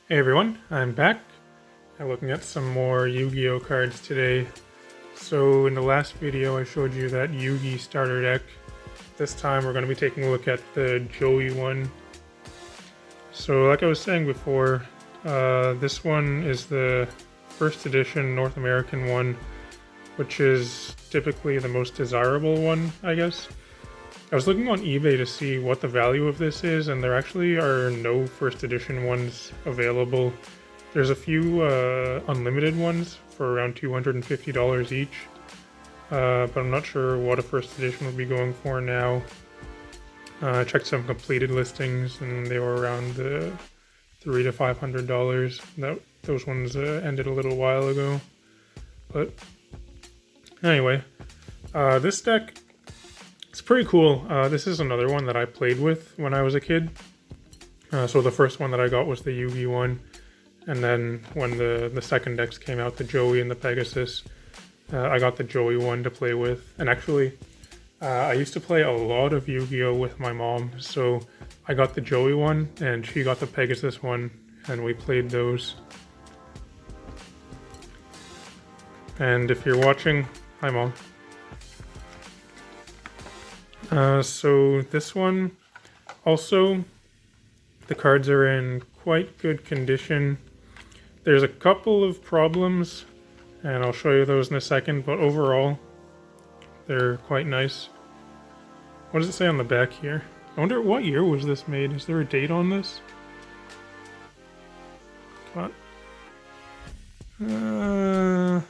Hey everyone, I'm back. I'm looking at some more Yu-Gi-Oh cards today. So in the last video I showed you that Yugi starter deck. This time we're going to be taking a look at the Joey one. So like I was saying before, this one is the first edition North American one, which is typically the most desirable one, I guess. I was looking on eBay to see what the value of this is, and there actually are no first edition ones available. There's a few unlimited ones for around $250 each, but I'm not sure what a first edition would be going for now. I checked some completed listings, and they were around $300 to $500. Those ones ended a little while ago. But anyway, this deck, it's pretty cool. This is another one that I played with when I was a kid. So the first one that I got was the Yugi one. And then when the second decks came out, the Joey and the Pegasus, I got the Joey one to play with. And actually, I used to play a lot of Yu-Gi-Oh with my mom. So I got the Joey one and she got the Pegasus one. And we played those. And if you're watching, hi Mom. So this one, also, the cards are in quite good condition. There's a couple of problems, and I'll show you those in a second, but overall, they're quite nice. What does it say on the back here? I wonder what year was this made? Is there a date on this? Come on.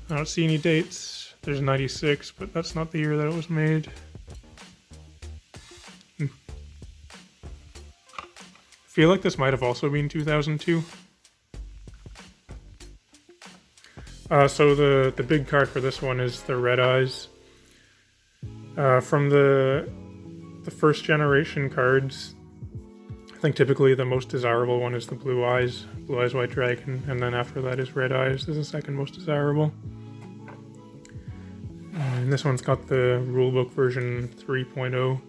I don't see any dates. There's 96, but that's not the year that it was made. I feel like this might have also been 2002. So the big card for this one is the Red Eyes. From the first generation cards, I think typically the most desirable one is the Blue Eyes White Dragon, and then after that is Red Eyes is the second most desirable. And this one's got the rulebook version 3.0.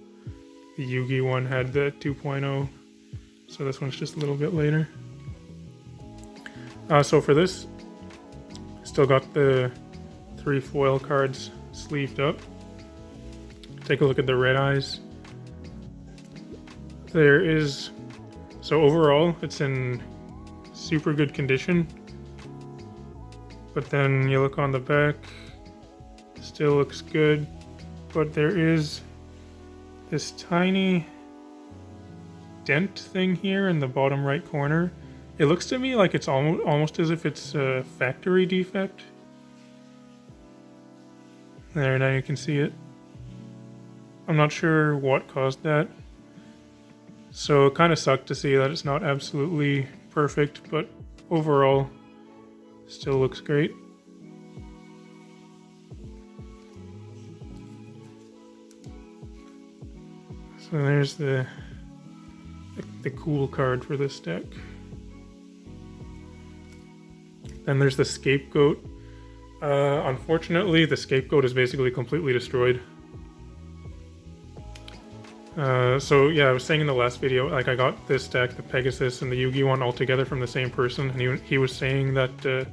The Yugi one had the 2.0, so this one's just a little bit later. So for this, still got the 3 foil cards sleeved up. Take a look at the Red Eyes. So overall, it's in super good condition. But then you look on the back, still looks good, but there is this tiny dent thing here in the bottom right corner. It looks to me like it's almost as if it's a factory defect. There, now you can see it. I'm not sure what caused that. So it kind of sucked to see that it's not absolutely perfect, but overall, still looks great. So there's the cool card for this deck. Then there's the Scapegoat. Unfortunately, the Scapegoat is basically completely destroyed. So yeah, I was saying in the last video, like I got this deck, the Pegasus and the Yugi one, all together from the same person, and he was saying that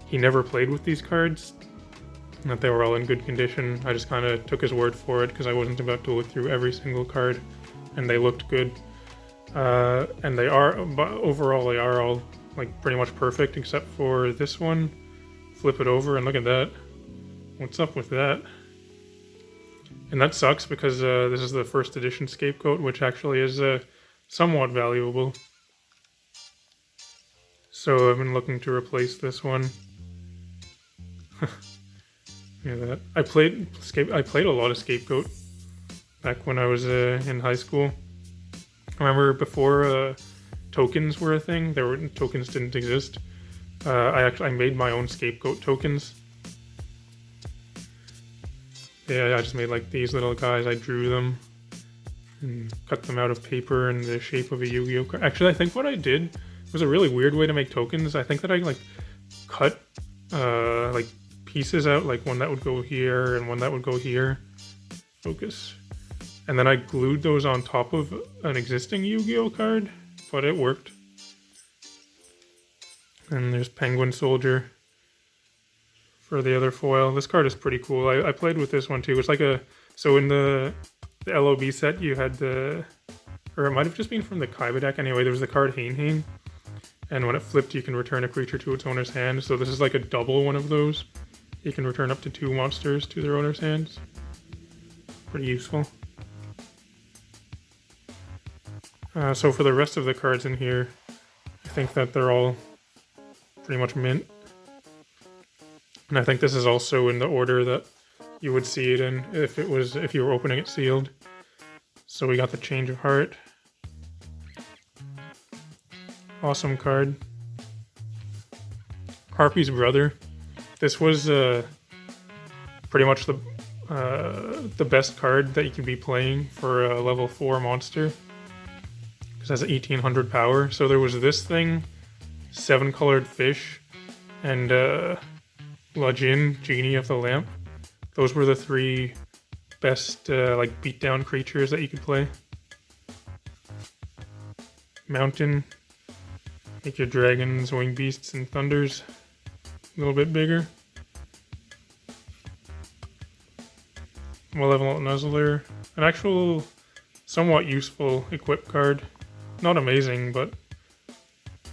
he never played with these cards, and that they were all in good condition. I just kind of took his word for it because I wasn't about to look through every single card, and they looked good. And they are, but overall they are all like pretty much perfect except for this one. Flip it over and look at that. What's up with that? And that sucks because this is the first edition Scapegoat, which actually is somewhat valuable. So I've been looking to replace this one. Yeah, that I played a lot of Scapegoat back when I was in high school. I remember before tokens were a thing. Tokens didn't exist. I made my own Scapegoat tokens. Yeah, I just made like these little guys. I drew them and cut them out of paper in the shape of a Yu-Gi-Oh card. Actually, I think what I did was a really weird way to make tokens. I think that I like cut like pieces out, like one that would go here and one that would go here. Focus. And then I glued those on top of an existing Yu-Gi-Oh card. but it worked. And there's Penguin Soldier for the other foil. This card is pretty cool. I played with this one too. It's like a... So in the LOB set, you had the... Or it might have just been from the Kaiba deck. Anyway, there was the card Hein. And when it flipped, you can return a creature to its owner's hand. So this is like a double one of those. You can return up to 2 monsters to their owner's hands. Pretty useful. So for the rest of the cards in here, I think that they're all pretty much mint. And I think this is also in the order that you would see it in if you were opening it sealed. So we got the Change of Heart. Awesome card. Harpy's Brother. This was pretty much the best card that you could be playing for a level 4 monster. Because it has 1800 power. So there was this thing, 7-colored fish, and Lajin, Genie of the Lamp. Those were the 3 best like beatdown creatures that you could play. Mountain. Make your dragons, winged beasts, and thunders a little bit bigger. Malevolent Nuzzler. An actual somewhat useful equip card. Not amazing, but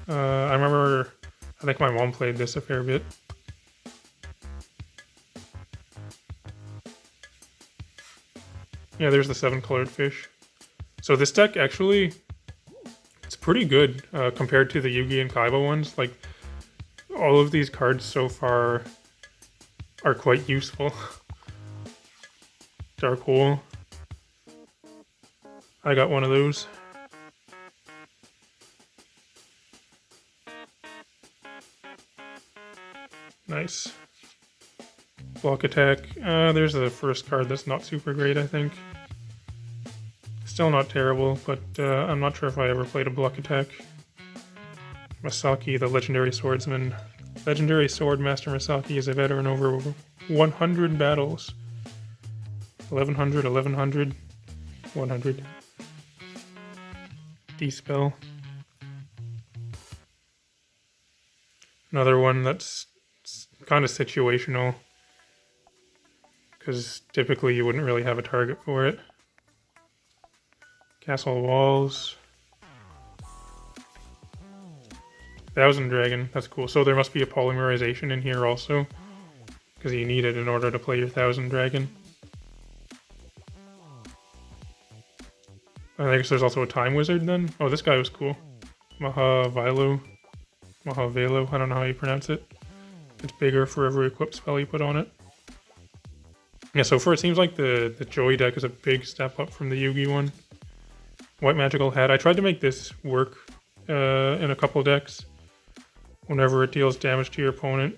I remember, I think my mom played this a fair bit. Yeah, there's the 7-colored fish. So this deck actually, it's pretty good compared to the Yugi and Kaiba ones. Like, all of these cards so far are quite useful. Dark Hole. I got one of those. Nice. Block Attack. There's the first card that's not super great, I think. Still not terrible, but I'm not sure if I ever played a Block Attack. Masaki, the Legendary Swordsman. Legendary Swordmaster Masaki is a veteran over 100 battles. 1100, 1100, 100. Dispel. Another one that's kind of situational, because typically you wouldn't really have a target for it. Castle Walls. Thousand Dragon, that's cool. So there must be a polymerization in here also, because you need it in order to play your Thousand Dragon. I guess there's also a Time Wizard then. Oh, this guy was cool. Mahavelo, I don't know how you pronounce it. It's bigger for every equip spell you put on it. Yeah, so far it seems like the Joey deck is a big step up from the Yugi one. White Magical Hat. I tried to make this work in a couple decks. Whenever it deals damage to your opponent,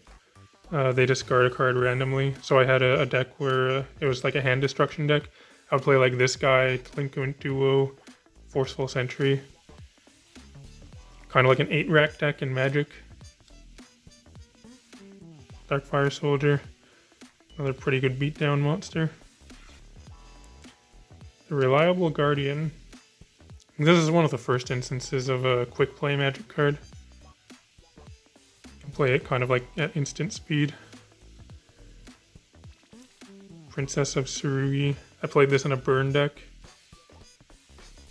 they discard a card randomly. So I had a deck where it was like a hand destruction deck. I would play like this guy, Delinquent Duo, Forceful Sentry. Kind of like an 8-rack deck in Magic. Darkfire Soldier. Another pretty good beatdown monster. The Reliable Guardian. This is one of the first instances of a quick play Magic card. You can play it kind of like at instant speed. Princess of Tsurugi. I played this in a burn deck.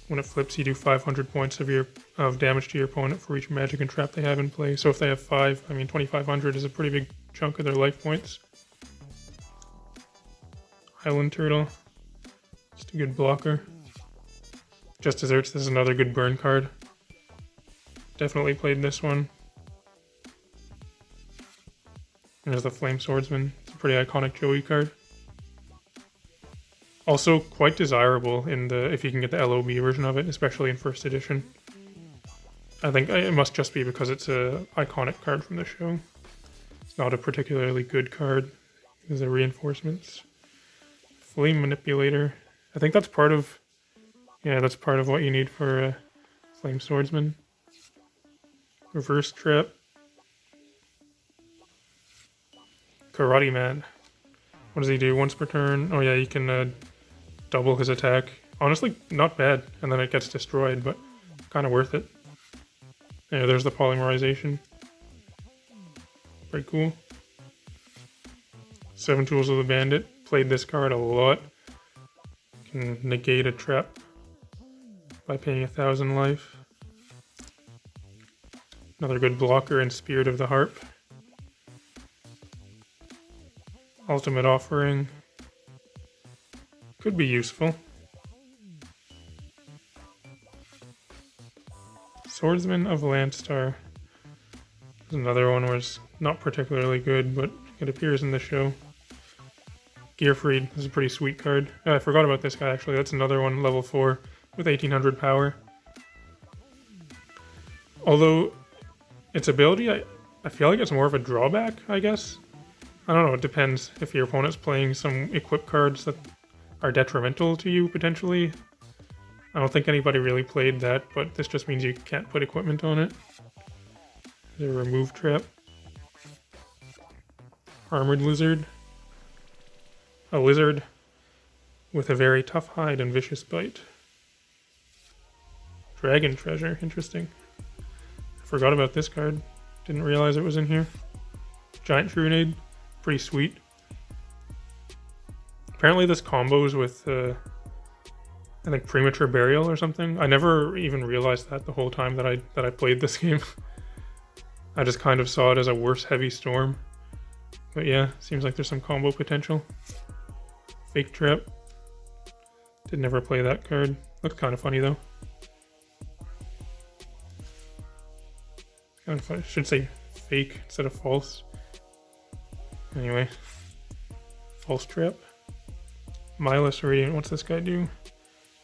When it flips, you do 500 points of damage to your opponent for each magic and trap they have in play. So if they have 5, I mean 2,500 is a pretty big chunk of their life points. Highland Turtle. Just a good blocker. Just Desserts, this is another good burn card. Definitely played this one. And there's the Flame Swordsman. It's a pretty iconic Joey card. Also quite desirable in if you can get the LOB version of it, especially in first edition. I think it must just be because it's a iconic card from the show. It's not a particularly good card. These are reinforcements. Flame Manipulator. I think that's part of... Yeah, that's part of what you need for a Flame Swordsman. Reverse Trap. Karate Man. What does he do? Once per turn. Oh yeah, you can double his attack. Honestly, not bad. And then it gets destroyed, but kind of worth it. Yeah, there's the polymerization. Pretty cool. 7 Tools of the Bandit. Played this card a lot. Can negate a trap by paying 1,000 life. Another good blocker in Spirit of the Harp. Ultimate Offering. Could be useful. Swordsman of Landstar. There's another one where it's not particularly good, but it appears in the show. Gearfried. This is a pretty sweet card. I forgot about this guy actually. That's another one, level 4 with 1800 power. Although its ability, I feel like it's more of a drawback, I guess. I don't know, it depends if your opponent's playing some equip cards that are detrimental to you, potentially. I don't think anybody really played that, but this just means you can't put equipment on it. There's a remove trap. Armored Lizard. A lizard with a very tough hide and vicious bite. Dragon Treasure, interesting. I forgot about this card. Didn't realize it was in here. Giant Trunade, pretty sweet. Apparently this combos with, I think, Premature Burial or something. I never even realized that the whole time that I played this game. I just kind of saw it as a worse Heavy Storm. But yeah, seems like there's some combo potential. Fake Trap. Did never play that card. Looked kind of funny though. Kind of funny. Should say fake instead of false. Anyway. False Trap. Milus Radiant. What's this guy do?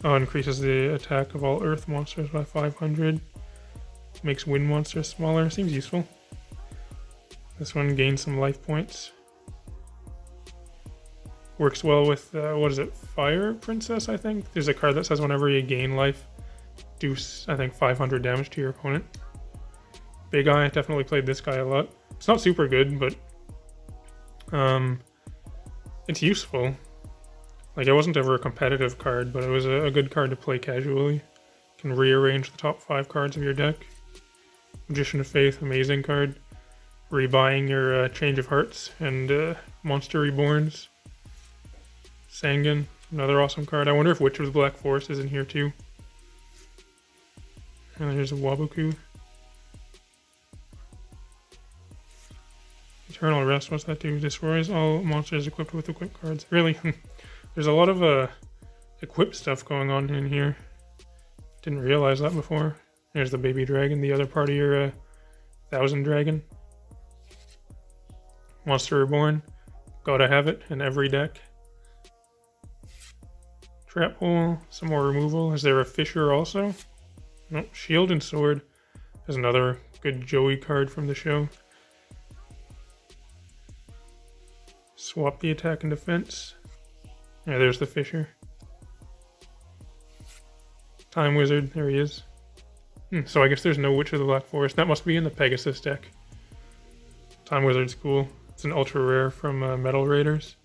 Oh, increases the attack of all Earth monsters by 500. Makes wind monsters smaller. Seems useful. This one gains some life points. Works well with, what is it, Fire Princess, I think? There's a card that says whenever you gain life, do, I think, 500 damage to your opponent. Big Eye, definitely played this guy a lot. It's not super good, but it's useful. Like, it wasn't ever a competitive card, but it was a good card to play casually. You can rearrange the top 5 cards of your deck. Magician of Faith, amazing card. Rebuying your Change of Hearts and Monster Reborns. Sangan, another awesome card. I wonder if Witch of the Black Forest is in here too. And there's a Waboku. Eternal Rest, what's that do? Destroys all monsters equipped with equipped cards. Really? There's a lot of equipped stuff going on in here. Didn't realize that before. There's the baby dragon, the other part of your Thousand Dragon. Monster Reborn. Gotta have it in every deck. Trap Hole, some more removal. Is there a Fisher also? Nope. Shield and Sword. There's another good Joey card from the show. Swap the attack and defense. Yeah, there's the Fisher. Time Wizard, there he is. So I guess there's no Witch of the Black Forest. That must be in the Pegasus deck. Time Wizard's cool. It's an ultra rare from Metal Raiders.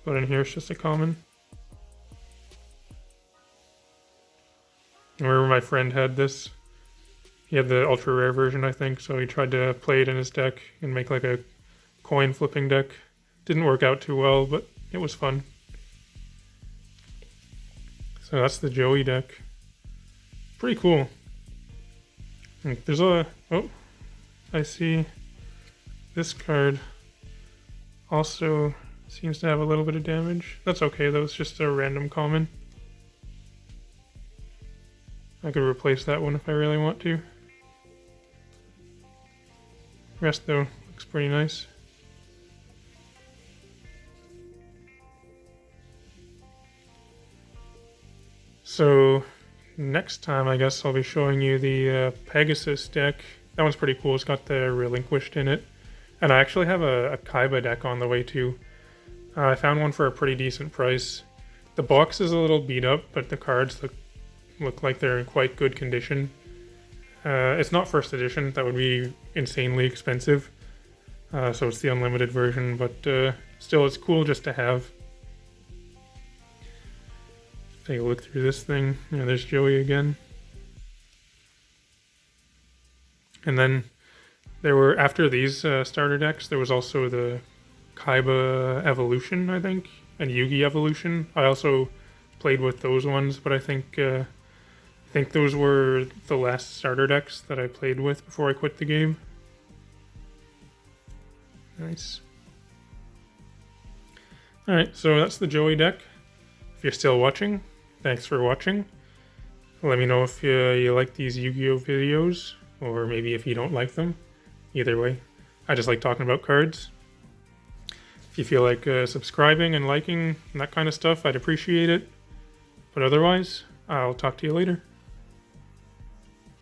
But in here it's just a common. I remember my friend had this. He had the ultra rare version, I think, so he tried to play it in his deck and make like a coin flipping deck. Didn't work out too well, but it was fun. So that's the Joey deck. Pretty cool. There's a... Oh, I see this card also seems to have a little bit of damage. That's okay though, it's just a random common. I could replace that one if I really want to. Rest though, looks pretty nice. So next time I guess I'll be showing you the Pegasus deck. That one's pretty cool, it's got the Relinquished in it. And I actually have a Kaiba deck on the way too. I found one for a pretty decent price. The box is a little beat up, but the cards look like they're in quite good condition. It's not first edition, that would be insanely expensive. So it's the unlimited version, but still it's cool just to have. Take a look through this thing. Yeah, there's Joey again. And then there were, after these starter decks, there was also the Kaiba Evolution, I think, and Yugi Evolution. I also played with those ones, but I think those were the last starter decks that I played with before I quit the game. Nice. Alright, so that's the Joey deck. If you're still watching, thanks for watching. Let me know if you like these Yu-Gi-Oh videos, or maybe if you don't like them. Either way, I just like talking about cards. If you feel like subscribing and liking and that kind of stuff, I'd appreciate it. But otherwise, I'll talk to you later.